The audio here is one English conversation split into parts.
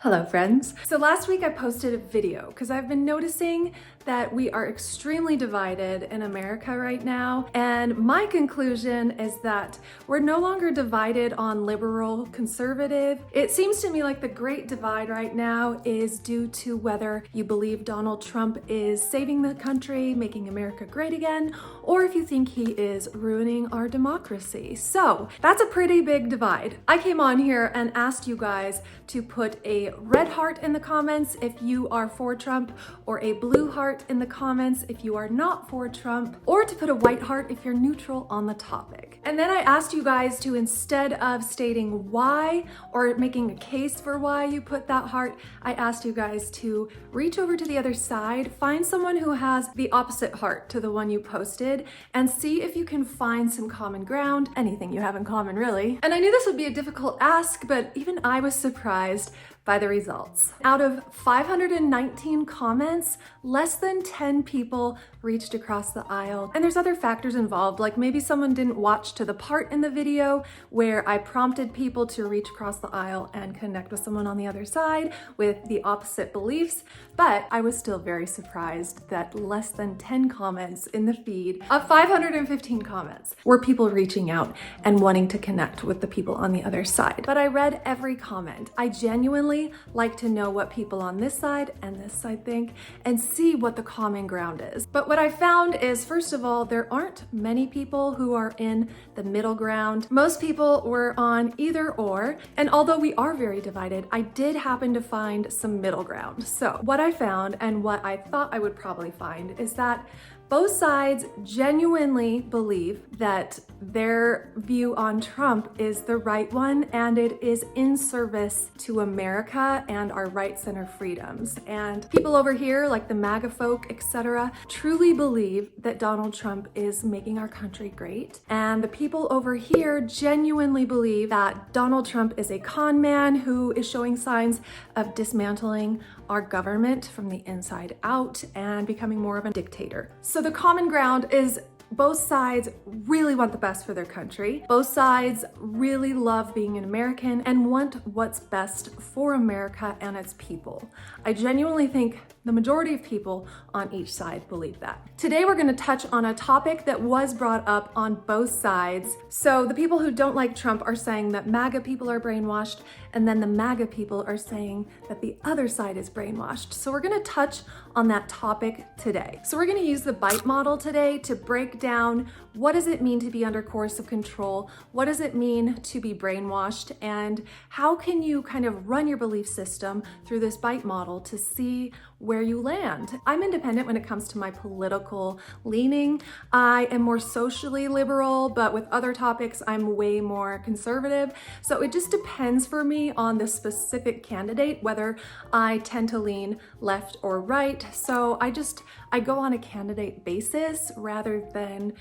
Hello friends. So last week I posted a video because I've been noticing that we are extremely divided in America right now, and my conclusion is that we're no longer divided on liberal, conservative. It seems to me like the great divide right now is due to whether you believe Donald Trump is saving the country, making America great again, or if you think he is ruining our democracy. So that's a pretty big divide. I came on here and asked you guys to put a red heart in the comments if you are for Trump, or a blue heart in the comments if you are not for Trump, or to put a white heart if you're neutral on the topic. And then I asked you guys to, instead of stating why or making a case for why you put that heart, I asked you guys to reach over to the other side, find someone who has the opposite heart to the one you posted, and see if you can find some common ground, anything you have in common really. And I knew this would be a difficult ask, but even I was surprised by the results. Out of 519 comments, less than 10 people reached across the aisle. And there's other factors involved, like maybe someone didn't watch to the part in the video where I prompted people to reach across the aisle and connect with someone on the other side with the opposite beliefs. But I was still very surprised that less than 10 comments in the feed of 515 comments were people reaching out and wanting to connect with the people on the other side. But I read every comment. I genuinely like to know what people on this side and this side think and see what the common ground is. But what I found is, first of all, there aren't many people who are in the middle ground. Most people were on either or, and although we are very divided, I did happen to find some middle ground. So what I found, and what I thought I would probably find, is that both sides genuinely believe that their view on Trump is the right one, and it is in service to America and our rights and our freedoms. And people over here, like the MAGA folk, etc., truly believe that Donald Trump is making our country great. And the people over here genuinely believe that Donald Trump is a con man who is showing signs of dismantling our government from the inside out and becoming more of a dictator. So the common ground is both sides really want the best for their country. Both sides really love being an American and want what's best for America and its people. I genuinely think the majority of people on each side believe that. Today we're going to touch on a topic that was brought up on both sides. So the people who don't like Trump are saying that MAGA people are brainwashed, and then the MAGA people are saying that the other side is brainwashed. So we're going to touch on that topic today. So we're going to use the BITE model today to break down what does it mean to be under coercive control, what does it mean to be brainwashed, and how can you kind of run your belief system through this BITE model to see where you land. I'm independent when it comes to my political leaning. I am more socially liberal, but with other topics, I'm way more conservative. So it just depends for me on the specific candidate, whether I tend to lean left or right. So I go on a candidate basis rather than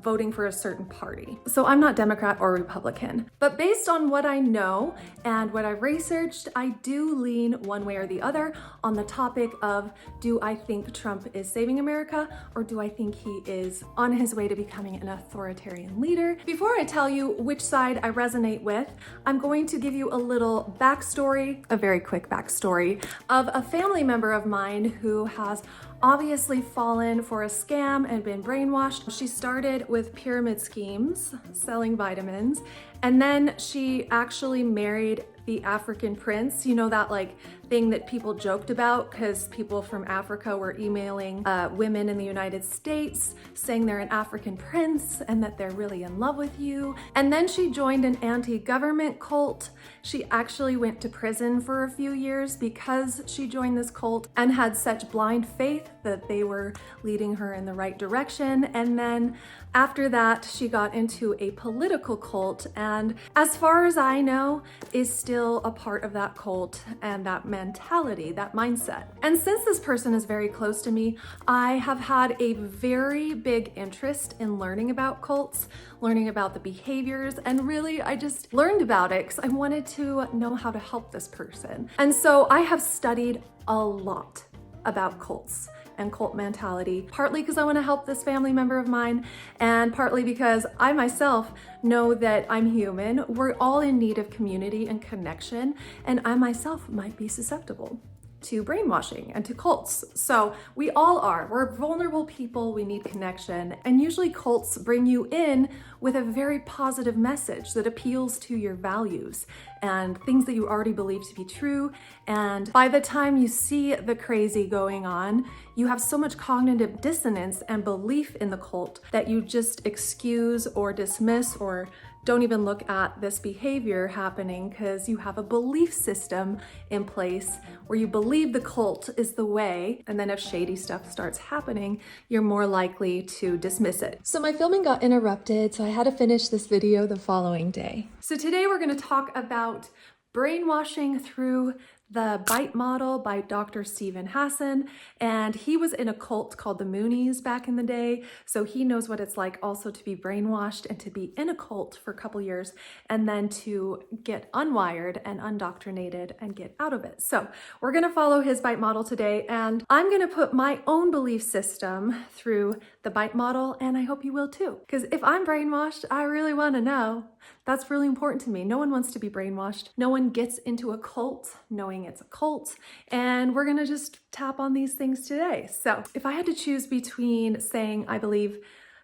voting for a certain party. So I'm not Democrat or Republican, but based on what I know and what I've researched, I do lean one way or the other on the topic of, do I think Trump is saving America, or do I think he is on his way to becoming an authoritarian leader? Before I tell you which side I resonate with, I'm going to give you a little backstory, a very quick backstory of a family member of mine who has obviously fallen for a scam and been brainwashed. She started with pyramid schemes, selling vitamins, and then she actually married the African prince. You know, that like thing that people joked about because people from Africa were emailing women in the United States saying they're an African prince and that they're really in love with you. And then she joined an anti-government cult. She actually went to prison for a few years because she joined this cult and had such blind faith that they were leading her in the right direction. And then after that, she got into a political cult, and as far as I know, is still a part of that cult and that mentality, that mindset. And since this person is very close to me, I have had a very big interest in learning about cults, learning about the behaviors, and really I just learned about it because I wanted to know how to help this person. And so I have studied a lot about cults and cult mentality, partly because I want to help this family member of mine, and partly because I myself know that I'm human. We're all in need of community and connection, and I myself might be susceptible to brainwashing and to cults. So we all are. We're vulnerable people. We need connection. And usually cults bring you in with a very positive message that appeals to your values and things that you already believe to be true. And by the time you see the crazy going on, you have so much cognitive dissonance and belief in the cult that you just excuse or dismiss or don't even look at this behavior happening because you have a belief system in place where you believe the cult is the way, and then if shady stuff starts happening, you're more likely to dismiss it. So my filming got interrupted, so I had to finish this video the following day. So today we're going to talk about brainwashing through the Bite model by Dr. Hassan, and he was in a cult called the Moonies back in the day, so he knows what it's like also to be brainwashed and to be in a cult for a couple years and then to get unwired and undoctrinated and get out of it. So we're going to follow his Bite model today, and I'm going to put my own belief system through the Bite model, and I hope you will too, because if I'm brainwashed, I really want to know. That's really important to me. No one wants to be brainwashed. No one gets into a cult knowing it's a cult. And we're gonna just tap on these things today. So if I had to choose between saying I believe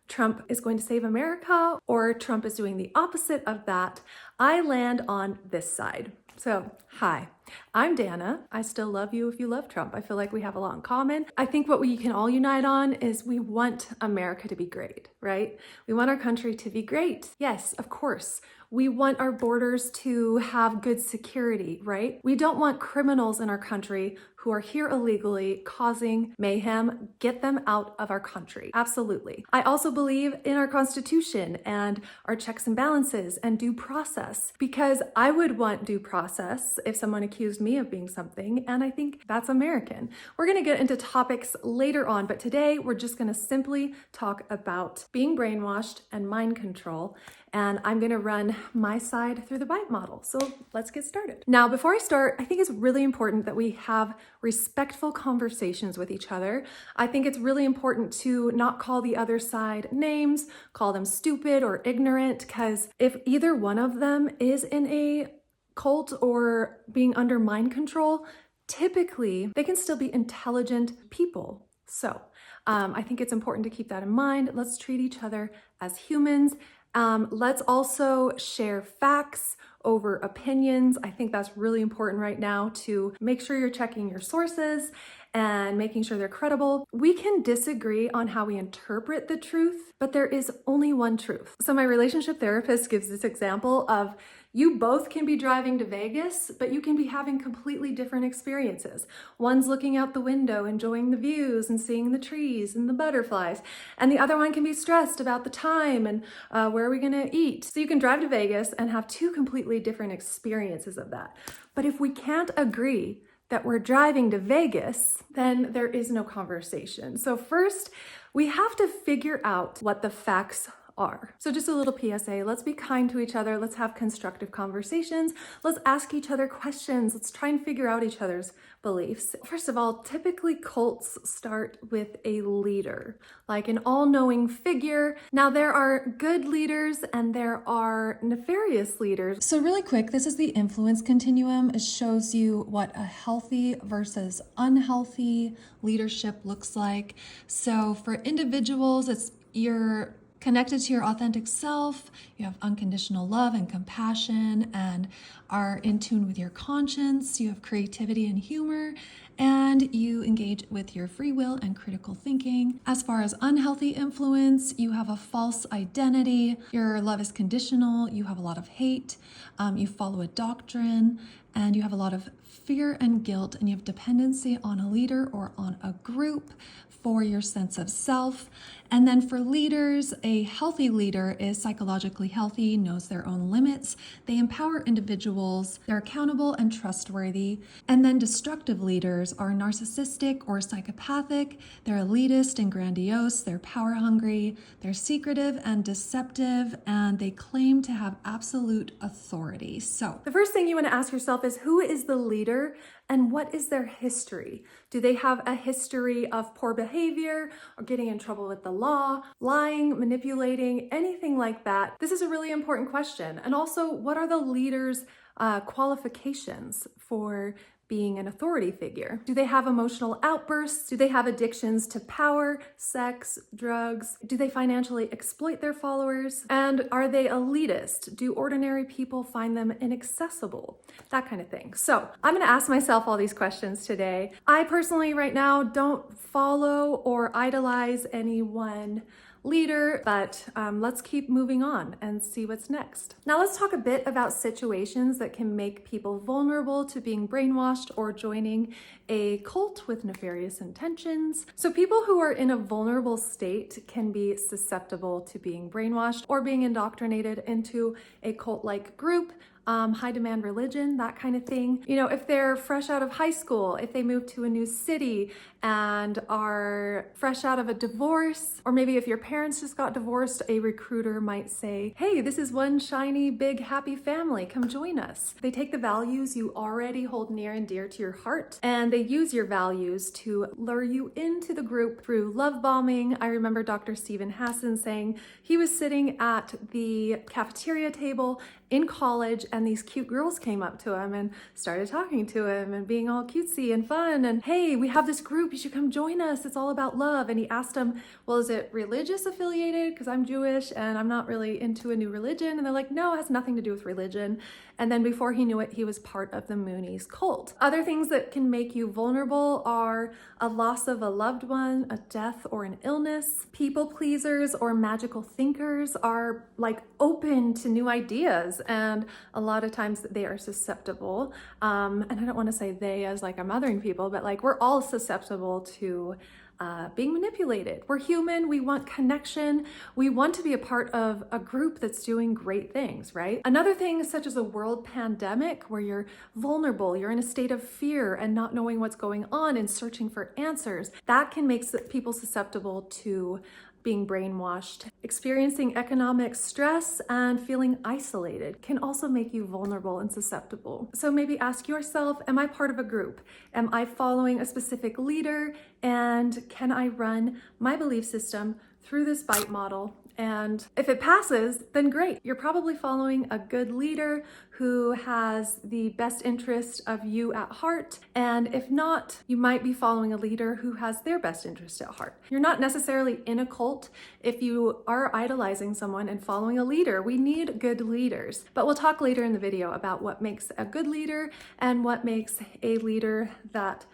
Trump is going to save America or Trump is doing the opposite of that, I land on this side. So, hi, I'm Danna. I still love you if you love Trump. I feel like we have a lot in common. I think what we can all unite on is we want America to be great, right? We want our country to be great. Yes, of course. We want our borders to have good security, right? We don't want criminals in our country who are here illegally causing mayhem. Get them out of our country. Absolutely. I also believe in our Constitution and our checks and balances and due process, because I would want due process if someone accused me of being something, and I think that's American. We're going to get into topics later on, but today we're just going to simply talk about being brainwashed and mind control, and I'm going to run my side through the Bite model. So let's get started. Now, before I start, I think it's really important that we have respectful conversations with each other. I think it's really important to not call the other side names, call them stupid or ignorant, because if either one of them is in a cult or being under mind control, typically they can still be intelligent people. So I think it's important to keep that in mind. Let's treat each other as humans. Let's also share facts over opinions. I think that's really important right now to make sure you're checking your sources and making sure they're credible. We can disagree on how we interpret the truth, but there is only one truth. So my relationship therapist gives this example of you both can be driving to Vegas, but you can be having completely different experiences. One's looking out the window, enjoying the views and seeing the trees and the butterflies, and the other one can be stressed about the time and where are we gonna eat. So you can drive to Vegas and have two completely different experiences of that. But if we can't agree that we're driving to Vegas, then there is no conversation. So first, we have to figure out what the facts are. So just a little PSA, let's be kind to each other. Let's have constructive conversations. Let's ask each other questions. Let's try and figure out each other's beliefs. First of all, typically cults start with a leader, like an all-knowing figure. Now there are good leaders and there are nefarious leaders. So really quick, this is the influence continuum. It shows you what a healthy versus unhealthy leadership looks like. So for individuals, it's you're connected to your authentic self, you have unconditional love and compassion and are in tune with your conscience, you have creativity and humor, and you engage with your free will and critical thinking. As far as unhealthy influence, you have a false identity, your love is conditional, you have a lot of hate, you follow a doctrine, and you have a lot of fear and guilt, and you have dependency on a leader or on a group for your sense of self. And then for leaders, a healthy leader is psychologically healthy, knows their own limits. They empower individuals, they're accountable and trustworthy. And then destructive leaders are narcissistic or psychopathic. They're elitist and grandiose, they're power hungry, they're secretive and deceptive, and they claim to have absolute authority. So the first thing you want to ask yourself is who is the leader and what is their history? Do they have a history of poor behavior or getting in trouble with the law, lying, manipulating, anything like that? This is a really important question. And also, what are the leaders' qualifications for being an authority figure? Do they have emotional outbursts? Do they have addictions to power, sex, drugs? Do they financially exploit their followers? And are they elitist? Do ordinary people find them inaccessible? That kind of thing. So I'm gonna ask myself all these questions today. I personally right now don't follow or idolize any one leader, but let's keep moving on and see what's next. Now let's talk a bit about situations that can make people vulnerable to being brainwashed or joining a cult with nefarious intentions. So people who are in a vulnerable state can be susceptible to being brainwashed or being indoctrinated into a cult-like group, high demand religion, that kind of thing. You know, if they're fresh out of high school, if they move to a new city and are fresh out of a divorce, or maybe if your parents just got divorced, a recruiter might say, hey, this is one shiny, big, happy family, come join us. They take the values you already hold near and dear to your heart, and they use your values to lure you into the group through love bombing. I remember Dr. Hassan saying he was sitting at the cafeteria table in college and these cute girls came up to him and started talking to him and being all cutesy and fun and, hey, we have this group, you should come join us, it's all about love. And he asked them, well, is it religious affiliated? Because I'm Jewish and I'm not really into a new religion. And they're like, no, it has nothing to do with religion. And then before he knew it, he was part of the Moonies cult. Other things that can make you vulnerable are a loss of a loved one, a death or an illness. People pleasers or magical thinkers are like open to new ideas, and a lot of times they are susceptible. And I don't want to say they as like I'm othering people, but like we're all susceptible to being manipulated. We're human, we want connection, we want to be a part of a group that's doing great things, right? Another thing such as a world pandemic where you're vulnerable, you're in a state of fear and not knowing what's going on and searching for answers, that can make people susceptible to being brainwashed. Experiencing economic stress and feeling isolated can also make you vulnerable and susceptible. So maybe ask yourself, am I part of a group? Am I following a specific leader? And can I run my belief system through this BITE model? And if it passes, then great. You're probably following a good leader who has the best interest of you at heart. And if not, you might be following a leader who has their best interest at heart. You're not necessarily in a cult if you are idolizing someone and following a leader. We need good leaders. But we'll talk later in the video about what makes a good leader and what makes a leader that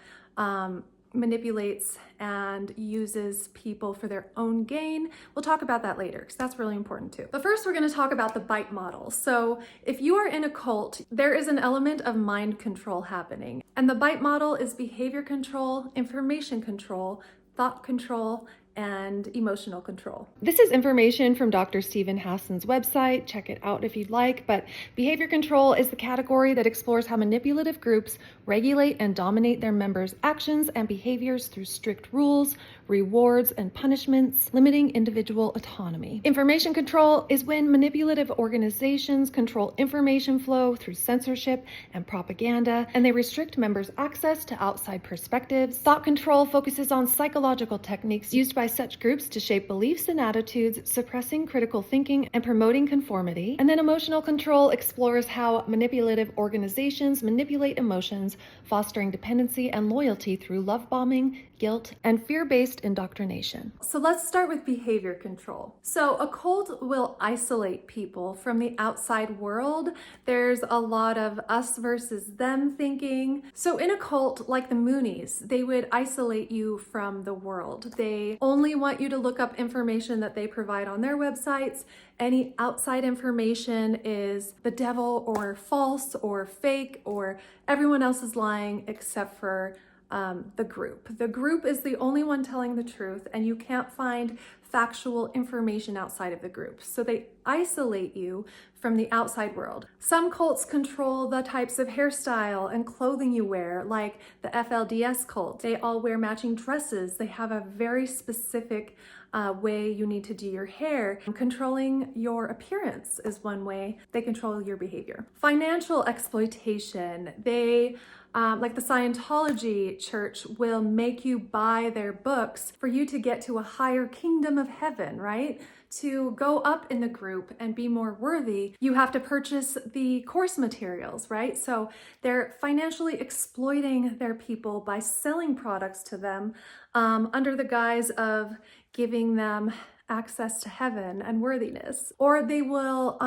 manipulates and uses people for their own gain. We'll talk about that later because that's really important too. But first we're going to talk about the BITE model. So if you are in a cult, there is an element of mind control happening. And the BITE model is behavior control, information control, thought control, and emotional control. This is information from Dr. Hassan's website. Check it out if you'd like. But behavior control is the category that explores how manipulative groups regulate and dominate their members' actions and behaviors through strict rules, rewards, and punishments, limiting individual autonomy. Information control is when manipulative organizations control information flow through censorship and propaganda, and they restrict members' access to outside perspectives. Thought control focuses on psychological techniques used by such groups to shape beliefs and attitudes, suppressing critical thinking and promoting conformity. And then emotional control explores how manipulative organizations manipulate emotions, fostering dependency and loyalty through love bombing, guilt, and fear-based indoctrination. So let's start with behavior control. So a cult will isolate people from the outside world. There's a lot of us versus them thinking. So in a cult like the Moonies, they would isolate you from the world. They only want you to look up information that they provide on their websites. Any outside information is the devil or false or fake, or everyone else is lying except for the group. The group is the only one telling the truth, and you can't find factual information outside of the group. So they isolate you from the outside world. Some cults control the types of hairstyle and clothing you wear, like the FLDS cult. They all wear matching dresses. They have a very specific way you need to do your hair. Controlling your appearance is one way they control your behavior. Financial exploitation. They like the Scientology church will make you buy their books for you to get to a higher kingdom of heaven, right? To go up in the group and be more worthy, you have to purchase the course materials, right? So they're financially exploiting their people by selling products to them under the guise of giving them access to heaven and worthiness. Or they will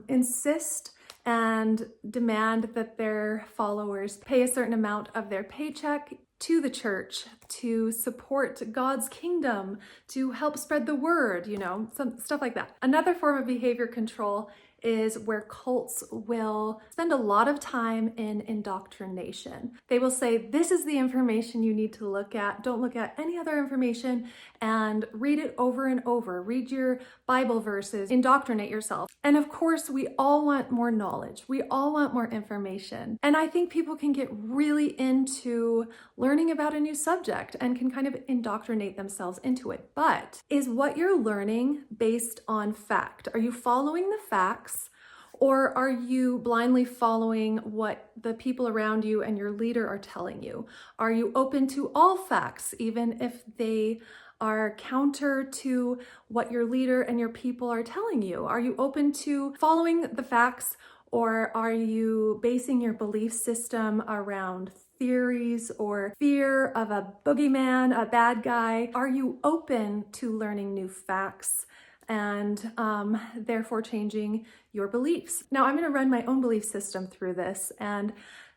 insist and demand that their followers pay a certain amount of their paycheck to the church to support God's kingdom, to help spread the word, some stuff like that. Another form of behavior control is where cults will spend a lot of time in indoctrination. They will say, this is the information you need to look at. Don't look at any other information, and read it over and over. Read your Bible verses, indoctrinate yourself. And of course, we all want more knowledge. We all want more information. And I think people can get really into learning about a new subject and can kind of indoctrinate themselves into it. But is what you're learning based on fact? Are you following the facts? Or are you blindly following what the people around you and your leader are telling you? Are you open to all facts, even if they are counter to what your leader and your people are telling you? Are you open to following the facts, or are you basing your belief system around theories or fear of a boogeyman, a bad guy? Are you open to learning new facts and therefore changing your beliefs? Now, I'm going to run my own belief system through this, and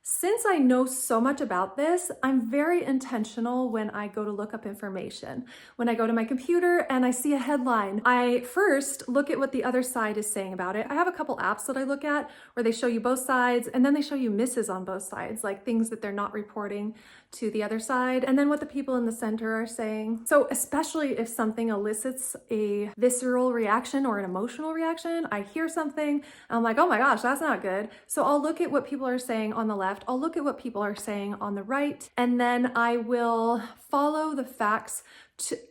since I know so much about this, I'm very intentional when I go to look up information. When I go to my computer and I see a headline, I first look at what the other side is saying about it. I have a couple apps that I look at where they show you both sides, and then they show you misses on both sides, like things that they're not reporting to the other side, and then what the people in the center are saying. So especially if something elicits a visceral reaction or an emotional reaction, I hear something, and I'm like, oh my gosh, that's not good. So I'll look at what people are saying on the left, I'll look at what people are saying on the right, and then I will follow the facts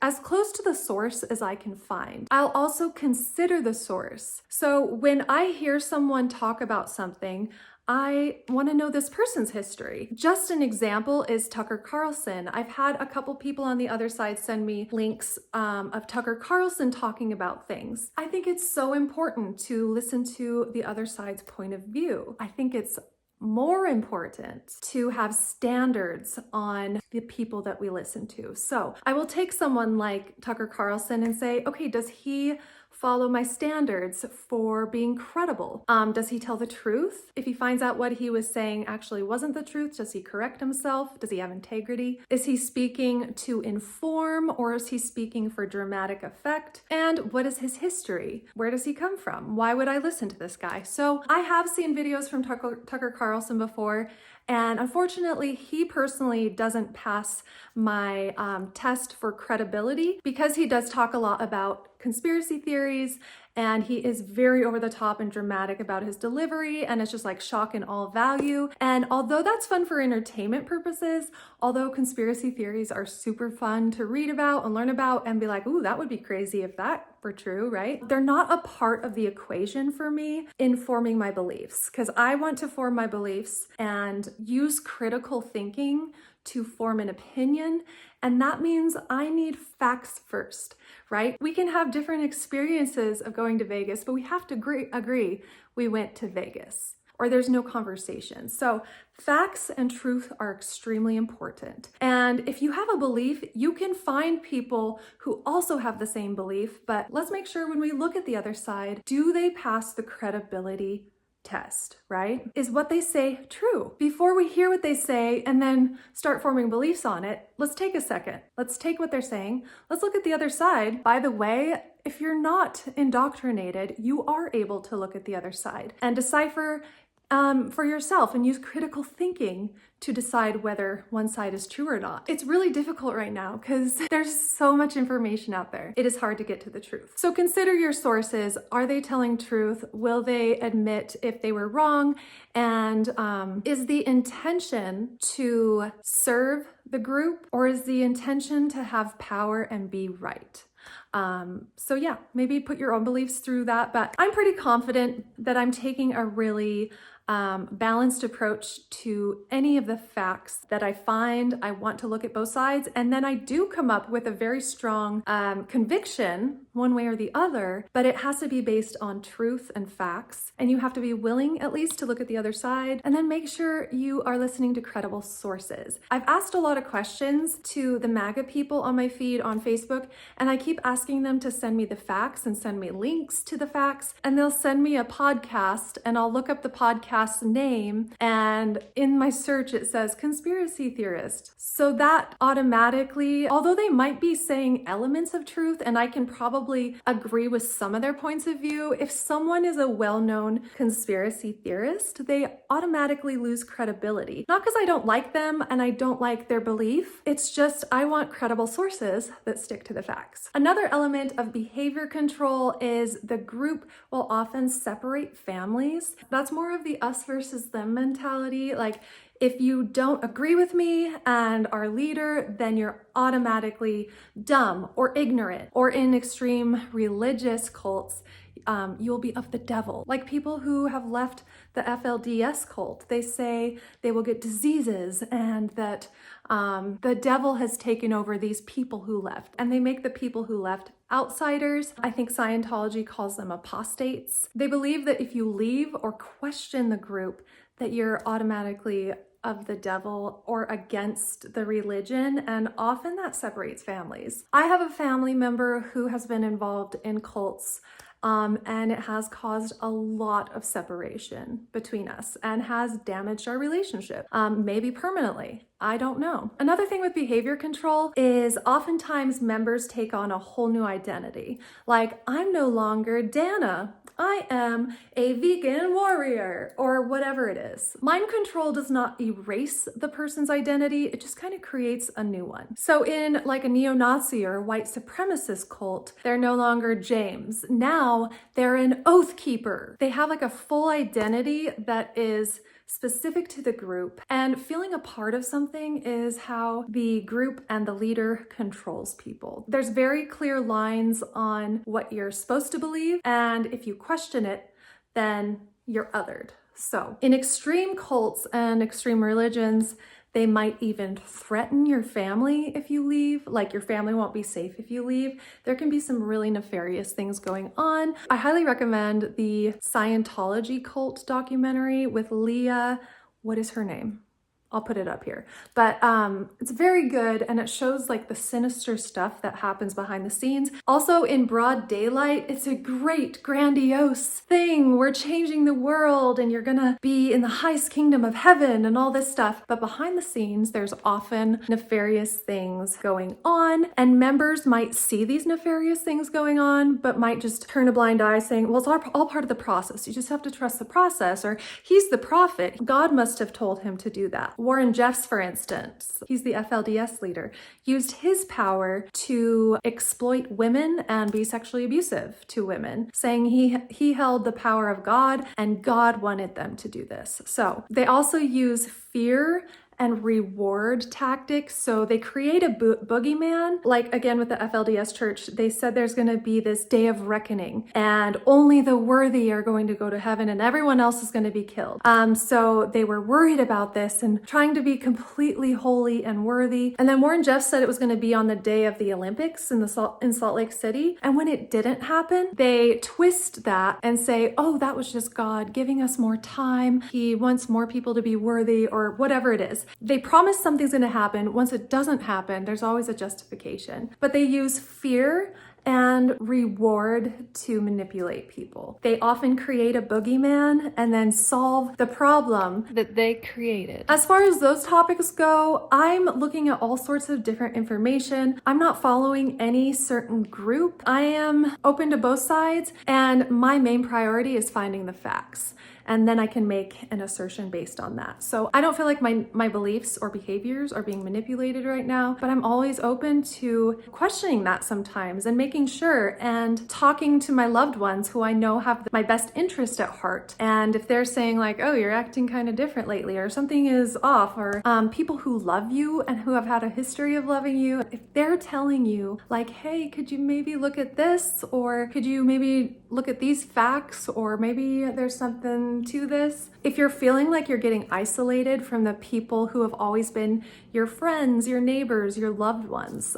as close to the source as I can find. I'll also consider the source. So when I hear someone talk about something, I want to know this person's history. Just an example is Tucker Carlson. I've had a couple people on the other side send me links of Tucker Carlson talking about things. I think it's so important to listen to the other side's point of view. I think it's more important to have standards on the people that we listen to. So I will take someone like Tucker Carlson and say, okay, does he follow my standards for being credible? Does he tell the truth? If he finds out what he was saying actually wasn't the truth, does he correct himself? Does he have integrity? Is he speaking to inform, or is he speaking for dramatic effect? And what is his history? Where does he come from? Why would I listen to this guy? So I have seen videos from Tucker Carlson before, and unfortunately, he personally doesn't pass my test for credibility, because he does talk a lot about conspiracy theories, and he is very over the top and dramatic about his delivery, and it's just like shock and awe value. And although that's fun for entertainment purposes, although conspiracy theories are super fun to read about and learn about and be like, ooh, that would be crazy if that were true, right? They're not a part of the equation for me in forming my beliefs, because I want to form my beliefs and use critical thinking to form an opinion. And that means I need facts first, right? We can have different experiences of going to Vegas, but we have to agree we went to Vegas, or there's no conversation. So facts and truth are extremely important. And if you have a belief, you can find people who also have the same belief, but let's make sure when we look at the other side, do they pass the credibility test, right? Is what they say true? Before we hear what they say and then start forming beliefs on it, let's take a second. Let's take what they're saying. Let's look at the other side. By the way, if you're not indoctrinated, you are able to look at the other side and decipher for yourself and use critical thinking to decide whether one side is true or not. It's really difficult right now because there's so much information out there. It is hard to get to the truth. So consider your sources. Are they telling truth? Will they admit if they were wrong? And is the intention to serve the group, or is the intention to have power and be right? So yeah, maybe put your own beliefs through that, but I'm pretty confident that I'm taking a really balanced approach to any of the facts that I find. I want to look at both sides, and then I do come up with a very strong conviction one way or the other, but it has to be based on truth and facts, and you have to be willing at least to look at the other side, and then make sure you are listening to credible sources. I've asked a lot of questions to the MAGA people on my feed on Facebook, and I keep asking them to send me the facts and send me links to the facts, and they'll send me a podcast, and I'll look up the podcast name, and in my search it says conspiracy theorist. So that automatically, although they might be saying elements of truth and I can probably agree with some of their points of view, if someone is a well-known conspiracy theorist, they automatically lose credibility. Not because I don't like them and I don't like their belief, it's just I want credible sources that stick to the facts. Another element of behavior control is the group will often separate families. That's more of the us versus them mentality. Like, if you don't agree with me and our leader, then you're automatically dumb or ignorant. Or in extreme religious cults, you'll be of the devil. Like people who have left the FLDS cult, they say they will get diseases and that the devil has taken over these people who left, and they make the people who left outsiders. I think Scientology calls them apostates. They believe that if you leave or question the group, that you're automatically of the devil or against the religion, and often that separates families. I have a family member who has been involved in cults, and it has caused a lot of separation between us and has damaged our relationship, maybe permanently. I don't know. Another thing with behavior control is oftentimes members take on a whole new identity. Like, I'm no longer Danna. I am a vegan warrior, or whatever it is. Mind control does not erase the person's identity, it just kind of creates a new one. So in like a neo-Nazi or white supremacist cult, they're no longer James. Now they're an oath keeper. They have like a full identity that is specific to the group, and feeling a part of something is how the group and the leader controls people. There's very clear lines on what you're supposed to believe, and if you question it, then you're othered. So in extreme cults and extreme religions, they might even threaten your family if you leave, like your family won't be safe if you leave. There can be some really nefarious things going on. I highly recommend the Scientology cult documentary with Leah, what is her name? I'll put it up here. But it's very good, and it shows like the sinister stuff that happens behind the scenes. Also in broad daylight, it's a great grandiose thing. We're changing the world and you're gonna be in the highest kingdom of heaven and all this stuff. But behind the scenes, there's often nefarious things going on, and members might see these nefarious things going on, but might just turn a blind eye saying, well, it's all part of the process. You just have to trust the process, or he's the prophet. God must have told him to do that. Warren Jeffs, for instance, he's the FLDS leader, used his power to exploit women and be sexually abusive to women, saying he held the power of God and God wanted them to do this. So they also use fear and reward tactics. So they create a boogeyman. Like again with the FLDS church, they said there's going to be this day of reckoning and only the worthy are going to go to heaven and everyone else is going to be killed. So they were worried about this and trying to be completely holy and worthy. And then Warren Jeffs said it was going to be on the day of the Olympics in Salt Lake City. And when it didn't happen, they twist that and say, oh, that was just God giving us more time. He wants more people to be worthy, or whatever it is. They promise something's going to happen. Once it doesn't happen, there's always a justification. But they use fear and reward to manipulate people. They often create a boogeyman and then solve the problem that they created. As far as those topics go, I'm looking at all sorts of different information. I'm not following any certain group. I am open to both sides, and my main priority is finding the facts. and then I can make an assertion based on that. So I don't feel like my beliefs or behaviors are being manipulated right now, but I'm always open to questioning that sometimes and making sure and talking to my loved ones who I know have my best interest at heart. And if they're saying like, oh, you're acting kind of different lately, or something is off, or people who love you and who have had a history of loving you, if they're telling you like, hey, could you maybe look at this, or could you maybe look at these facts, or maybe there's something to this. If you're feeling like you're getting isolated from the people who have always been your friends, your neighbors, your loved ones,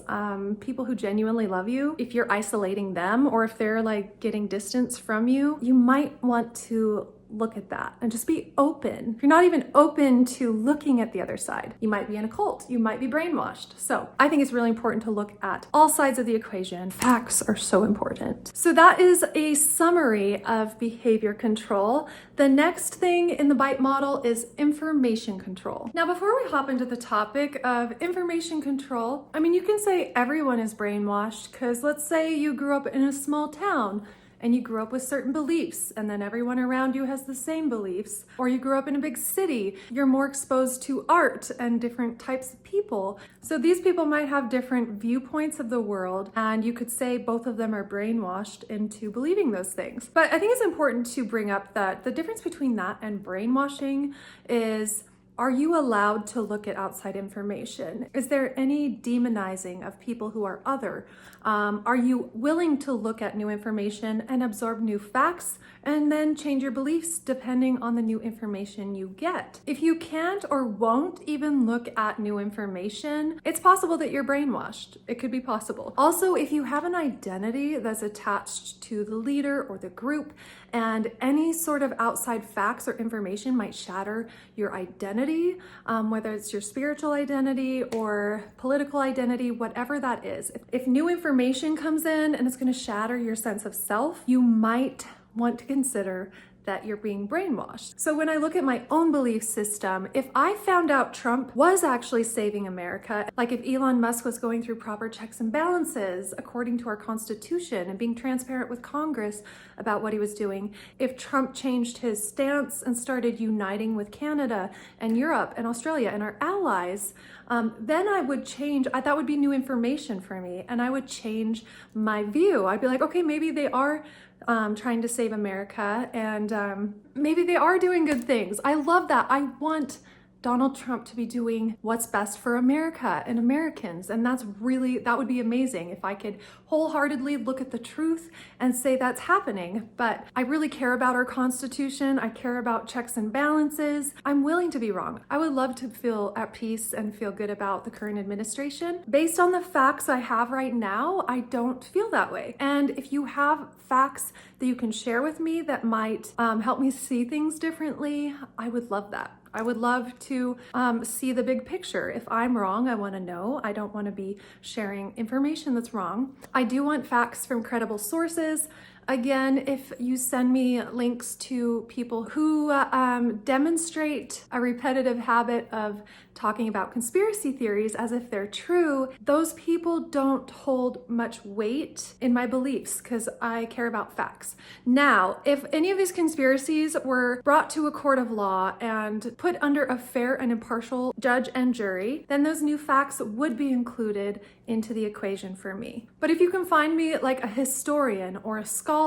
people who genuinely love you, if you're isolating them, or if they're like getting distance from you, you might want to look at that and just be open. If you're not even open to looking at the other side, you might be in a cult, you might be brainwashed. So I think it's really important to look at all sides of the equation. Facts are so important. So that is a summary of behavior control. The next thing in the BITE model is information control. Now, before we hop into the topic of information control, I mean, you can say everyone is brainwashed, because let's say you grew up in a small town and you grew up with certain beliefs, and then everyone around you has the same beliefs. Or you grew up in a big city, you're more exposed to art and different types of people. So these people might have different viewpoints of the world, and you could say both of them are brainwashed into believing those things. But I think it's important to bring up that the difference between that and brainwashing is, are you allowed to look at outside information? Is there any demonizing of people who are other? Are you willing to look at new information and absorb new facts and then change your beliefs depending on the new information you get? If you can't or won't even look at new information, it's possible that you're brainwashed. It could be possible. Also, if you have an identity that's attached to the leader or the group, and any sort of outside facts or information might shatter your identity, whether it's your spiritual identity or political identity, whatever that is. If new information comes in and it's going to shatter your sense of self, you might want to consider that you're being brainwashed. So when I look at my own belief system, if I found out Trump was actually saving America, like if Elon Musk was going through proper checks and balances according to our Constitution and being transparent with Congress about what he was doing, if Trump changed his stance and started uniting with Canada and Europe and Australia and our allies, then I would change. That would be new information for me, and I would change my view. I'd be like, okay, maybe they are trying to save America, and maybe they are doing good things. I love that. I want Donald Trump to be doing what's best for America and Americans. And that would be amazing if I could wholeheartedly look at the truth and say that's happening. But I really care about our Constitution. I care about checks and balances. I'm willing to be wrong. I would love to feel at peace and feel good about the current administration. Based on the facts I have right now, I don't feel that way. And if you have facts that you can share with me that might help me see things differently, I would love that. I would love to see the big picture. If I'm wrong, I want to know. I don't want to be sharing information that's wrong. I do want facts from credible sources. Again, if you send me links to people who demonstrate a repetitive habit of talking about conspiracy theories as if they're true, those people don't hold much weight in my beliefs because I care about facts. Now, if any of these conspiracies were brought to a court of law and put under a fair and impartial judge and jury, then those new facts would be included into the equation for me. But if you can find me like a historian or a scholar,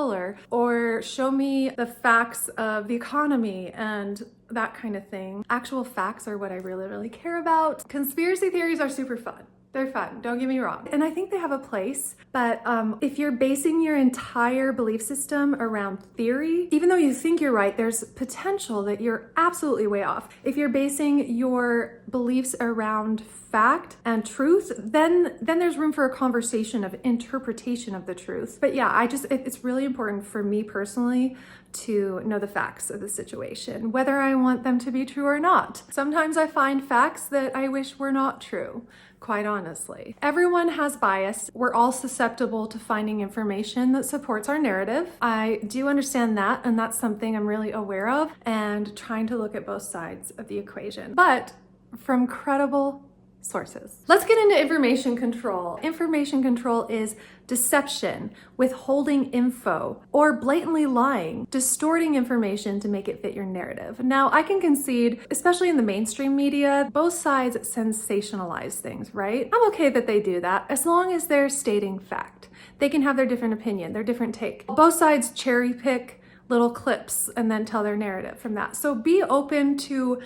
or show me the facts of the economy and that kind of thing, actual facts are what I really, really care about. Conspiracy theories are super fun. They're fun, don't get me wrong. And I think they have a place, but if you're basing your entire belief system around theory, even though you think you're right, there's potential that you're absolutely way off. If you're basing your beliefs around fact and truth, then there's room for a conversation of interpretation of the truth. But yeah, it's really important for me personally to know the facts of the situation, whether I want them to be true or not. Sometimes I find facts that I wish were not true, quite honestly. Everyone has bias. We're all susceptible to finding information that supports our narrative. I do understand that, and that's something I'm really aware of and trying to look at both sides of the equation. But from credible sources. Let's get into information control. Information control is deception, withholding info, or blatantly lying, distorting information to make it fit your narrative. Now, I can concede, especially in the mainstream media, both sides sensationalize things, right? I'm okay that they do that as long as they're stating fact. They can have their different opinion, their different take. Both sides cherry pick little clips and then tell their narrative from that. So be open to,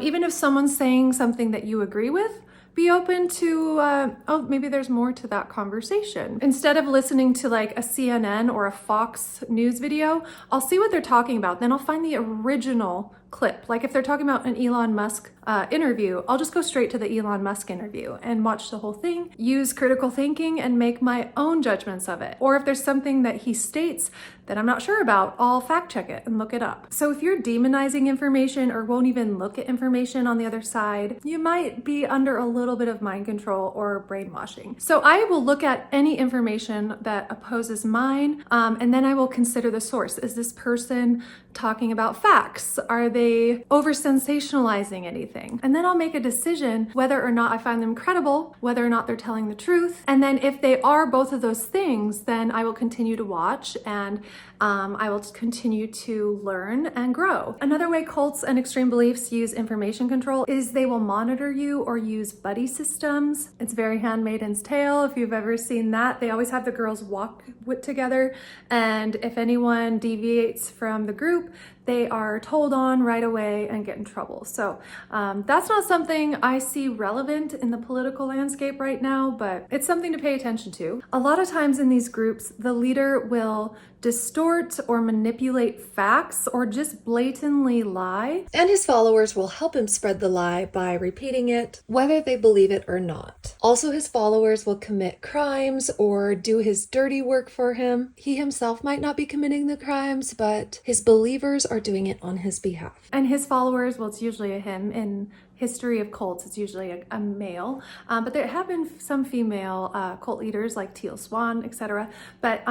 even if someone's saying something that you agree with, be open to, oh, maybe there's more to that conversation. Instead of listening to like a CNN or a Fox News video, I'll see what they're talking about. Then I'll find the original clip. Like if they're talking about an Elon Musk interview, I'll just go straight to the Elon Musk interview and watch the whole thing, use critical thinking and make my own judgments of it. Or if there's something that he states that I'm not sure about, I'll fact check it and look it up. So if you're demonizing information or won't even look at information on the other side, you might be under a little bit of mind control or brainwashing. So I will look at any information that opposes mine, and then I will consider the source. Is this person talking about facts? Are they over sensationalizing anything? And then I'll make a decision whether or not I find them credible, whether or not they're telling the truth. And then if they are both of those things, then I will continue to watch and I will continue to learn and grow. Another way cults and extreme beliefs use information control is they will monitor you or use buddy systems. It's very Handmaid's Tale. If you've ever seen that, they always have the girls walk together, and if anyone deviates from the group, they are told on right away and get in trouble. So that's not something I see relevant in the political landscape right now, but it's something to pay attention to. A lot of times in these groups, the leader will distort or manipulate facts or just blatantly lie. And his followers will help him spread the lie by repeating it, whether they believe it or not. Also, his followers will commit crimes or do his dirty work for him. He himself might not be committing the crimes, but his believers are doing it on his behalf. And his followers, well, it's usually a him. In history of cults, it's usually a male, but there have been some female cult leaders like Teal Swan, etc. But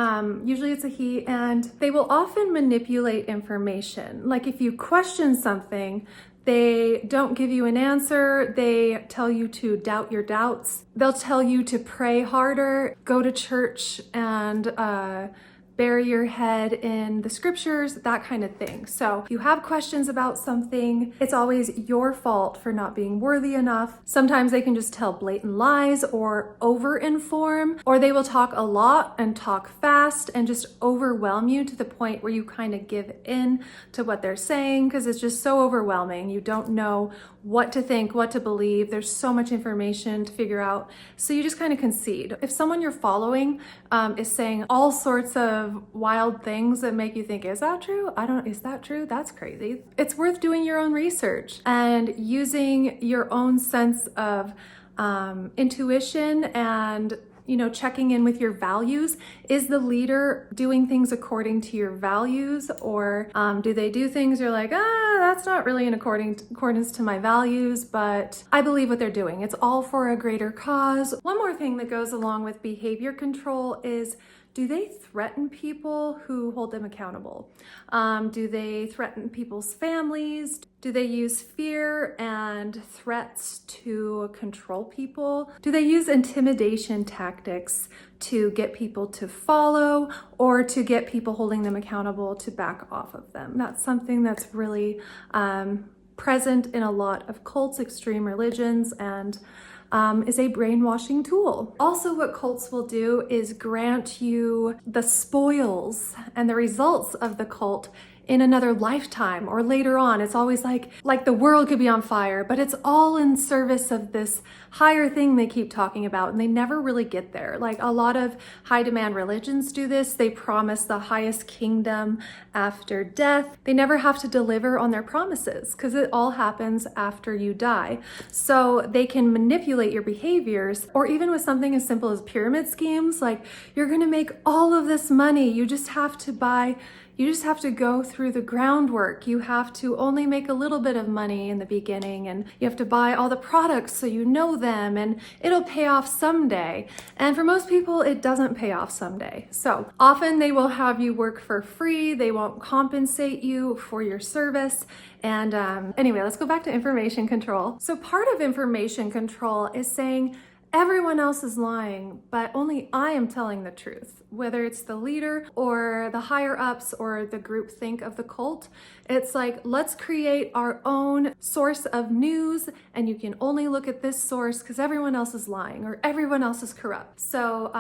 usually it's a he, and they will often manipulate information. Like if you question something, they don't give you an answer. They tell you to doubt your doubts. They'll tell you to pray harder, go to church, and bury your head in the scriptures, that kind of thing. So if you have questions about something, it's always your fault for not being worthy enough. Sometimes they can just tell blatant lies or over-inform, or they will talk a lot and talk fast and just overwhelm you to the point where you kind of give in to what they're saying because it's just so overwhelming. You don't know what to think, what to believe. There's so much information to figure out. So you just kind of concede. If someone you're following is saying all sorts of wild things that make you think, is that true? Is that true? That's crazy. It's worth doing your own research and using your own sense of intuition and checking in with your values. Is the leader doing things according to your values, or do they do things you're like, that's not really in accordance to my values, but I believe what they're doing. It's all for a greater cause. One more thing that goes along with behavior control is, do they threaten people who hold them accountable? Do they threaten people's families? Do they use fear and threats to control people? Do they use intimidation tactics to get people to follow or to get people holding them accountable to back off of them? That's something that's really present in a lot of cults, extreme religions, and is a brainwashing tool. Also, what cults will do is grant you the spoils and the results of the cult in another lifetime or later on. It's always like the world could be on fire, but it's all in service of this higher thing they keep talking about, and they never really get there. Like a lot of high demand religions do this. They promise the highest kingdom after death. They never have to deliver on their promises because it all happens after you die. So they can manipulate your behaviors, or even with something as simple as pyramid schemes, like you're gonna make all of this money. You just have to buy You just have to go through the groundwork. You have to only make a little bit of money in the beginning, and you have to buy all the products so you know them, and it'll pay off someday. And for most people, it doesn't pay off someday. So often they will have you work for free. They won't compensate you for your service. And anyway, let's go back to information control. So part of information control is saying, everyone else is lying, but only I am telling the truth. Whether it's the leader or the higher ups or the group think of the cult, it's like, let's create our own source of news, and you can only look at this source because everyone else is lying or everyone else is corrupt. So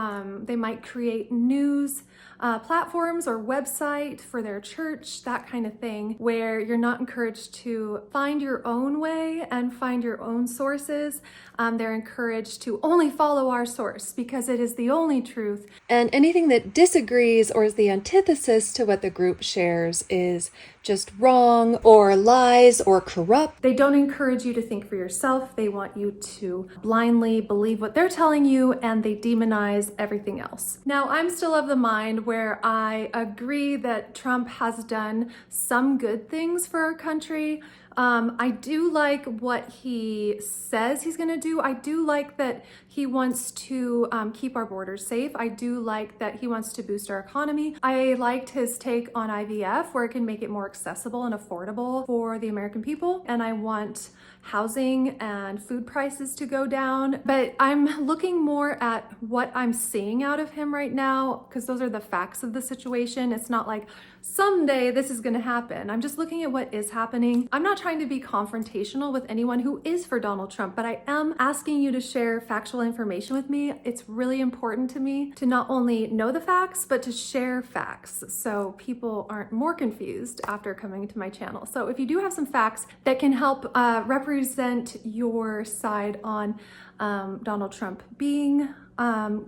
they might create news platforms or website for their church, that kind of thing, where you're not encouraged to find your own way and find your own sources. They're encouraged to only follow our source because it is the only truth. And anything that disagrees or is the antithesis to what the group shares is just wrong or lies or corrupt. They don't encourage you to think for yourself. They want you to blindly believe what they're telling you, and they demonize everything else. Now, I'm still of the mind where I agree that Trump has done some good things for our country. I do like what he says he's going to do. I do like that he wants to keep our borders safe. I do like that he wants to boost our economy. I liked his take on IVF, where it can make it more accessible and affordable for the American people. And I want housing and food prices to go down. But I'm looking more at what I'm seeing out of him right now, because those are the facts of the situation. It's not like someday this is going to happen. I'm just looking at what is happening. I'm not trying to be confrontational with anyone who is for Donald Trump, but I am asking you to share factual information with me. It's really important to me to not only know the facts, but to share facts so people aren't more confused after coming to my channel. So if you do have some facts that can help represent your side on Donald Trump being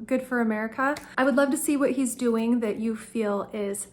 good for America, I would love to see what he's doing that you feel is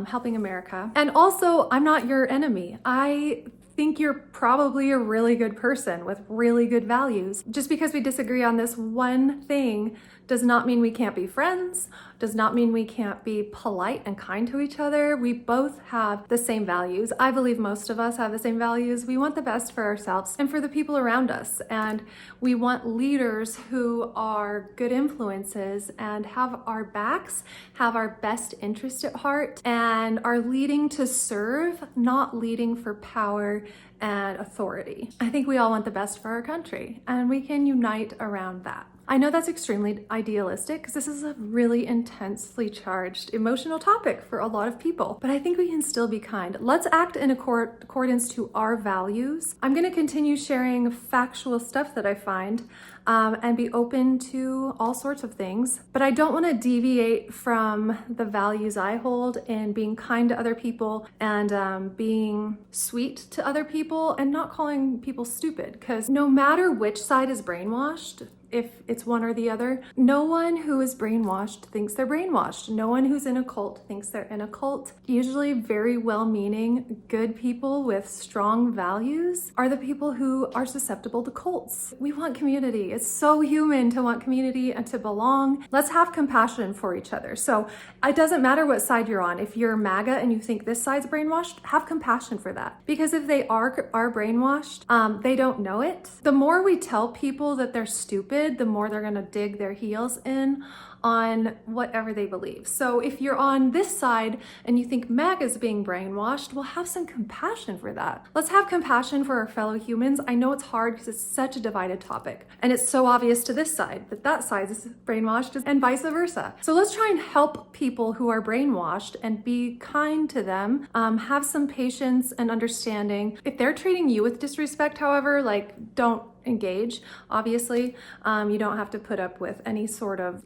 helping America. And also, I'm not your enemy. I think you're probably a really good person with really good values. Just because we disagree on this one thing does not mean we can't be friends, does not mean we can't be polite and kind to each other. We both have the same values. I believe most of us have the same values. We want the best for ourselves and for the people around us. And we want leaders who are good influences and have our backs, have our best interest at heart, and are leading to serve, not leading for power and authority. I think we all want the best for our country, and we can unite around that. I know that's extremely idealistic because this is a really intensely charged emotional topic for a lot of people, but I think we can still be kind. Let's act in accordance to our values. I'm going to continue sharing factual stuff that I find and be open to all sorts of things, but I don't want to deviate from the values I hold in being kind to other people and being sweet to other people and not calling people stupid, because no matter which side is brainwashed, if it's one or the other, no one who is brainwashed thinks they're brainwashed. No one who's in a cult thinks they're in a cult. Usually very well-meaning, good people with strong values are the people who are susceptible to cults. We want community. It's so human to want community and to belong. Let's have compassion for each other. So it doesn't matter what side you're on. If you're MAGA and you think this side's brainwashed, have compassion for that. Because if they are brainwashed, they don't know it. The more we tell people that they're stupid, the more they're gonna dig their heels in on whatever they believe. So if you're on this side and you think MAGA is being brainwashed, well, have some compassion for that. Let's have compassion for our fellow humans. I know it's hard because it's such a divided topic, and it's so obvious to this side that that side is brainwashed and vice versa. So let's try and help people who are brainwashed and be kind to them. Have some patience and understanding. If they're treating you with disrespect, however, like, don't engage. Obviously, you don't have to put up with any sort of,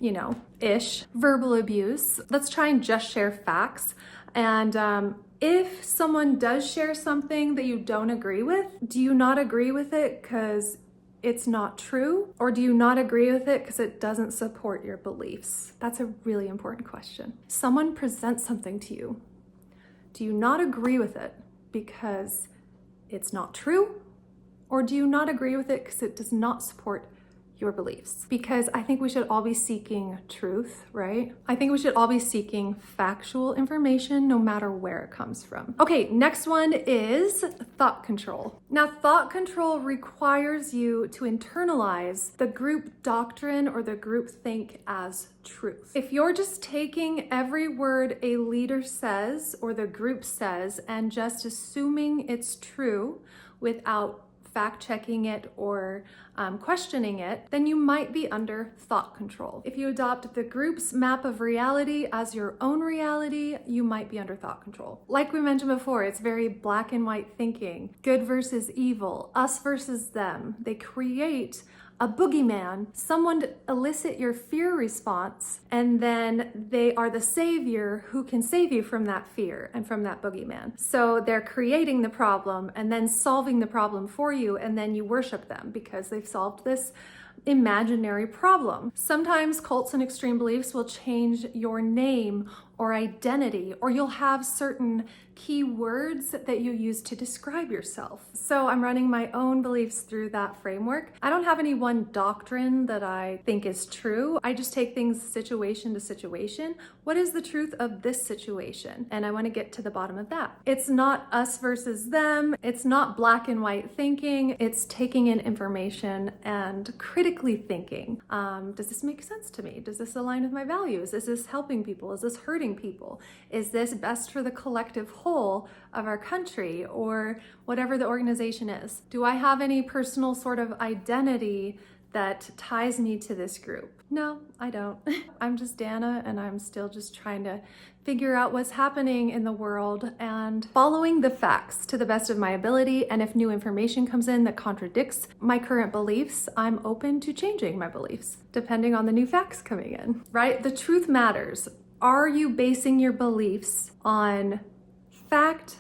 verbal abuse. Let's try and just share facts. And if someone does share something that you don't agree with, do you not agree with it because it's not true? Or do you not agree with it because it doesn't support your beliefs? That's a really important question. Someone presents something to you. Do you not agree with it because it's not true? Or do you not agree with it because it does not support your beliefs, because I think we should all be seeking truth, right? I think we should all be seeking factual information no matter where it comes from. Okay, next one is thought control. Now, thought control requires you to internalize the group doctrine or the group think as truth. If you're just taking every word a leader says or the group says and just assuming it's true without fact checking it or questioning it, then you might be under thought control. If you adopt the group's map of reality as your own reality, you might be under thought control. Like we mentioned before, it's very black and white thinking, good versus evil, us versus them. They create a boogeyman, someone to elicit your fear response, and then they are the savior who can save you from that fear and from that boogeyman. So they're creating the problem and then solving the problem for you, and then you worship them because they've solved this imaginary problem. Sometimes cults and extreme beliefs will change your name or identity, or you'll have certain key words that you use to describe yourself. So I'm running my own beliefs through that framework. I don't have any one doctrine that I think is true. I just take things situation to situation. What is the truth of this situation? And I want to get to the bottom of that. It's not us versus them. It's not black and white thinking. It's taking in information and critically thinking. Does this make sense to me? Does this align with my values? Is this helping people? Is this hurting people? Is this best for the collective whole of our country or whatever the organization is? Do I have any personal sort of identity that ties me to this group? No, I don't. I'm just Danna, and I'm still just trying to figure out what's happening in the world and following the facts to the best of my ability. And if new information comes in that contradicts my current beliefs, I'm open to changing my beliefs depending on the new facts coming in, right? The truth matters. Are you basing your beliefs on fact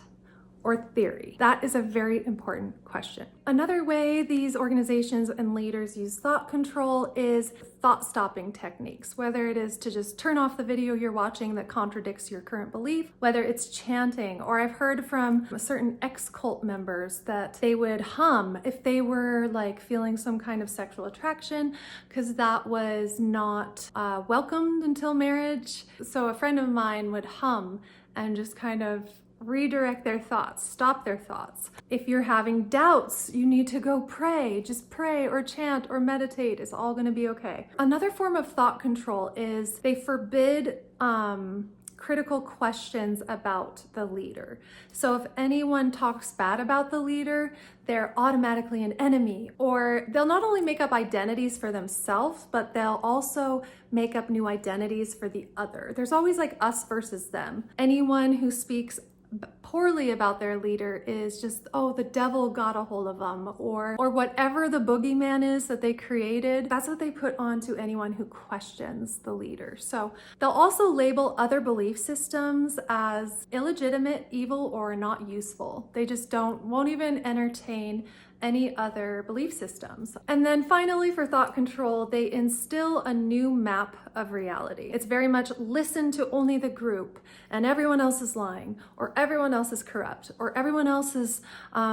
or theory? That is a very important question. Another way these organizations and leaders use thought control is thought stopping techniques, whether it is to just turn off the video you're watching that contradicts your current belief, whether it's chanting, or I've heard from certain ex-cult members that they would hum if they were like feeling some kind of sexual attraction because that was not welcomed until marriage. So a friend of mine would hum and just kind of redirect their thoughts, stop their thoughts. If you're having doubts, you need to go pray. Just pray or chant or meditate. It's all going to be okay. Another form of thought control is they forbid critical questions about the leader. So if anyone talks bad about the leader, they're automatically an enemy, or they'll not only make up identities for themselves, but they'll also make up new identities for the other. There's always like us versus them. Anyone who speaks poorly about their leader is just, oh, the devil got a hold of them, or whatever the boogeyman is that they created. That's what they put on to anyone who questions the leader. So they'll also label other belief systems as illegitimate, evil, or not useful. They just won't even entertain any other belief systems. And then finally, for thought control, they instill a new map of reality. It's very much listen to only the group, and everyone else is lying, or everyone else is corrupt, or everyone else is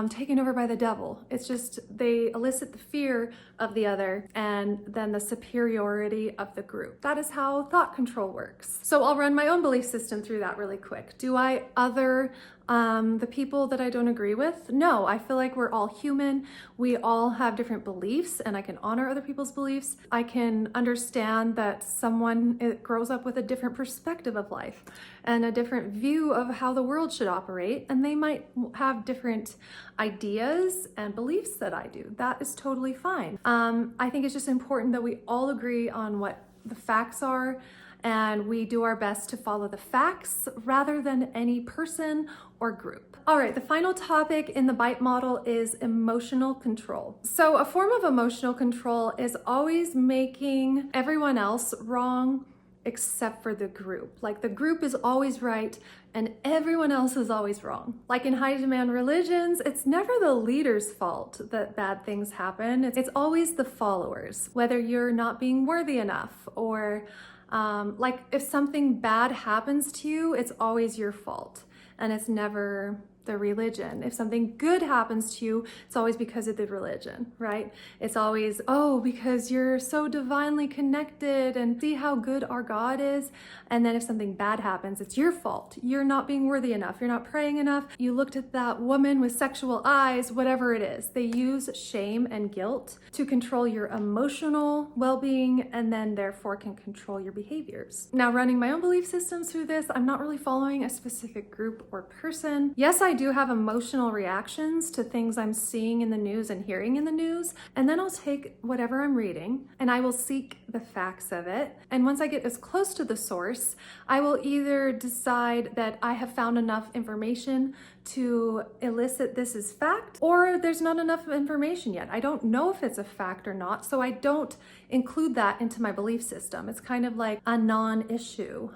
taken over by the devil. It's just they elicit the fear of the other and then the superiority of the group. That is how thought control works. So I'll run my own belief system through that really quick. Do I other the people that I don't agree with? No, I feel like we're all human. We all have different beliefs, and I can honor other people's beliefs. I can understand that someone grows up with a different perspective of life and a different view of how the world should operate, and they might have different ideas and beliefs that I do. That is totally fine. I think it's just important that we all agree on what the facts are, and we do our best to follow the facts rather than any person or group. All right, the final topic in the BITE model is emotional control. So a form of emotional control is always making everyone else wrong except for the group. Like the group is always right and everyone else is always wrong. Like in high demand religions, it's never the leader's fault that bad things happen. It's always the followers, whether you're not being worthy enough or like if something bad happens to you, it's always your fault and it's never the religion. If something good happens to you, it's always because of the religion, right? It's always, oh, because you're so divinely connected and see how good our God is. And then if something bad happens, it's your fault. You're not being worthy enough. You're not praying enough. You looked at that woman with sexual eyes, whatever it is. They use shame and guilt to control your emotional well-being and then therefore can control your behaviors. Now, running my own belief systems through this, I'm not really following a specific group or person. Yes, I do have emotional reactions to things I'm seeing in the news and hearing in the news, and then I'll take whatever I'm reading and I will seek the facts of it. And once I get as close to the source, I will either decide that I have found enough information to elicit this as fact, or there's not enough information yet. I don't know if it's a fact or not, so I don't include that into my belief system. It's kind of like a non-issue.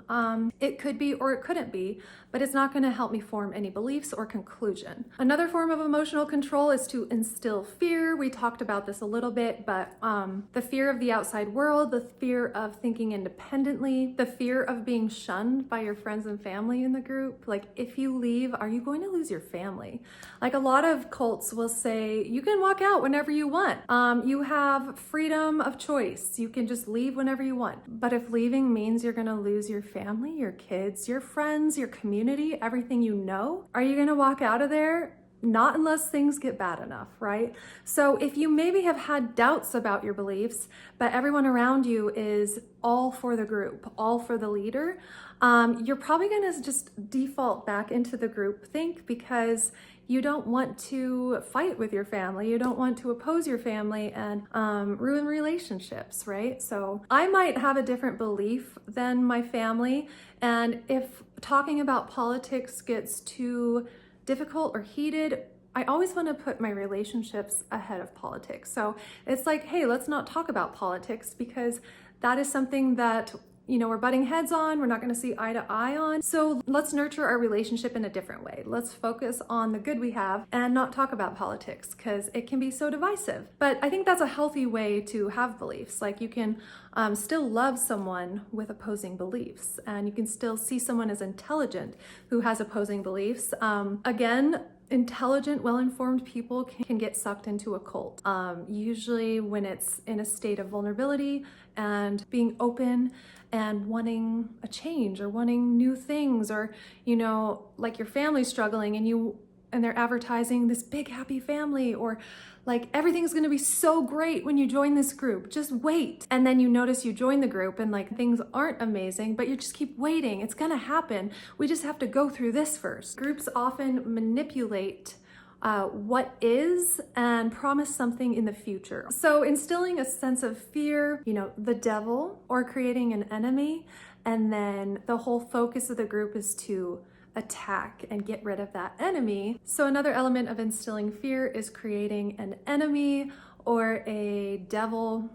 It could be or it couldn't be, but it's not going to help me form any beliefs or conclusion. Another form of emotional control is to instill fear. We talked about this a little bit, but the fear of the outside world, the fear of thinking independently, the fear of being shunned by your friends and family in the group. Like, if you leave, are you going to lose your family? Like, a lot of cults will say you can walk out whenever you want. You have freedom of choice. You can just leave whenever you want. But if leaving means you're going to lose your family, your kids, your friends, your community, everything you know, are you going to walk out of there? Not unless things get bad enough, right? So if you maybe have had doubts about your beliefs, but everyone around you is all for the group, all for the leader, you're probably going to just default back into the group think because you don't want to fight with your family. You don't want to oppose your family and ruin relationships, right? So I might have a different belief than my family. And if talking about politics gets too difficult or heated, I always want to put my relationships ahead of politics. So it's like, hey, let's not talk about politics because that is something that we're butting heads on, we're not going to see eye to eye on. So let's nurture our relationship in a different way. Let's focus on the good we have and not talk about politics because it can be so divisive. But I think that's a healthy way to have beliefs. Like, you can still love someone with opposing beliefs, and you can still see someone as intelligent who has opposing beliefs. Again, intelligent, well-informed people can get sucked into a cult. Usually when it's in a state of vulnerability and being open and wanting a change or wanting new things, or, like your family's struggling and they're advertising this big happy family, or like everything's gonna be so great when you join this group, just wait. And then you notice you join the group and like things aren't amazing, but you just keep waiting. It's gonna happen. We just have to go through this first. Groups often manipulate what is and promise something in the future. So instilling a sense of fear, the devil, or creating an enemy, and then the whole focus of the group is to attack and get rid of that enemy. So another element of instilling fear is creating an enemy or a devil,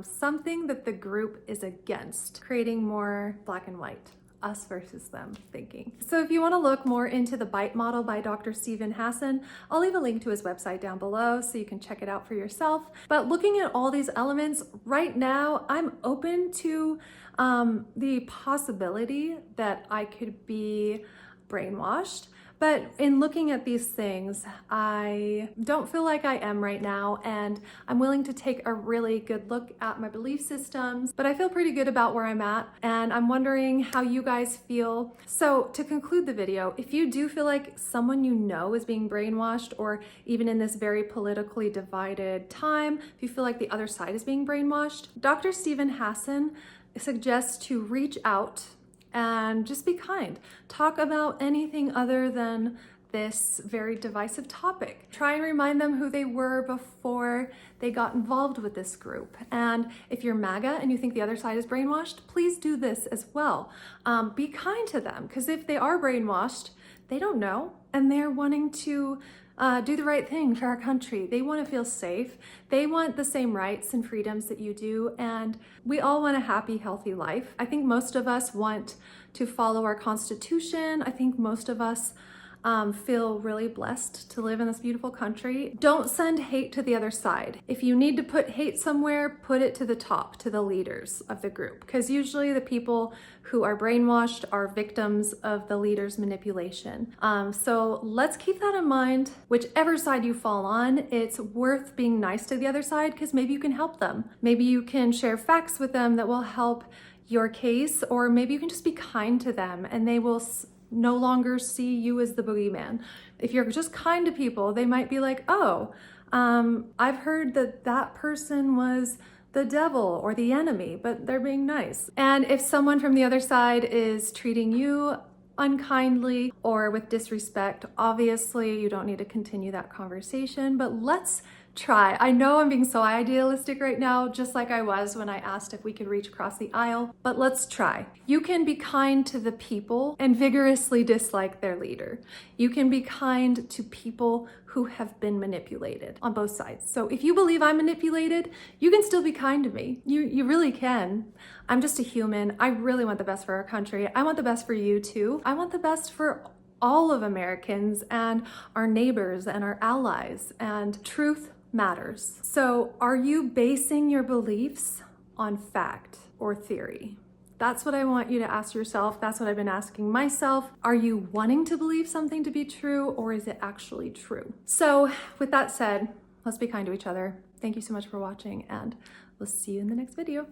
something that the group is against, creating more black and white, us versus them thinking. So if you want to look more into the BITE model by Dr. Hassan, I'll leave a link to his website down below so you can check it out for yourself. But looking at all these elements right now, I'm open to the possibility that I could be brainwashed. But in looking at these things, I don't feel like I am right now, and I'm willing to take a really good look at my belief systems, but I feel pretty good about where I'm at, and I'm wondering how you guys feel. So to conclude the video, if you do feel like someone you know is being brainwashed, or even in this very politically divided time, if you feel like the other side is being brainwashed, Dr. Hassan suggests to reach out and just be kind. Talk about anything other than this very divisive topic. Try and remind them who they were before they got involved with this group. And if you're MAGA and you think the other side is brainwashed, please do this as well. Be kind to them, because if they are brainwashed, they don't know, and they're wanting to do the right thing for our country. They want to feel safe. They want the same rights and freedoms that you do, and we all want a happy, healthy life. I think most of us want to follow our Constitution. I think most of us feel really blessed to live in this beautiful country. Don't send hate to the other side. If you need to put hate somewhere, put it to the top, to the leaders of the group, because usually the people who are brainwashed are victims of the leader's manipulation. So let's keep that in mind. Whichever side you fall on, it's worth being nice to the other side because maybe you can help them. Maybe you can share facts with them that will help your case, or maybe you can just be kind to them and they will no longer see you as the boogeyman. If you're just kind to people, they might be like, oh, I've heard that that person was the devil or the enemy, but they're being nice. And if someone from the other side is treating you unkindly or with disrespect, obviously you don't need to continue that conversation, but let's try. I know I'm being so idealistic right now, just like I was when I asked if we could reach across the aisle, but let's try. You can be kind to the people and vigorously dislike their leader. You can be kind to people who have been manipulated on both sides. So if you believe I'm manipulated, you can still be kind to me. You really can. I'm just a human. I really want the best for our country. I want the best for you too. I want the best for all of Americans and our neighbors and our allies, and truth matters. So are you basing your beliefs on fact or theory? That's what I want you to ask yourself. That's what I've been asking myself. Are you wanting to believe something to be true, or is it actually true? So with that said, let's be kind to each other. Thank you so much for watching, and we'll see you in the next video.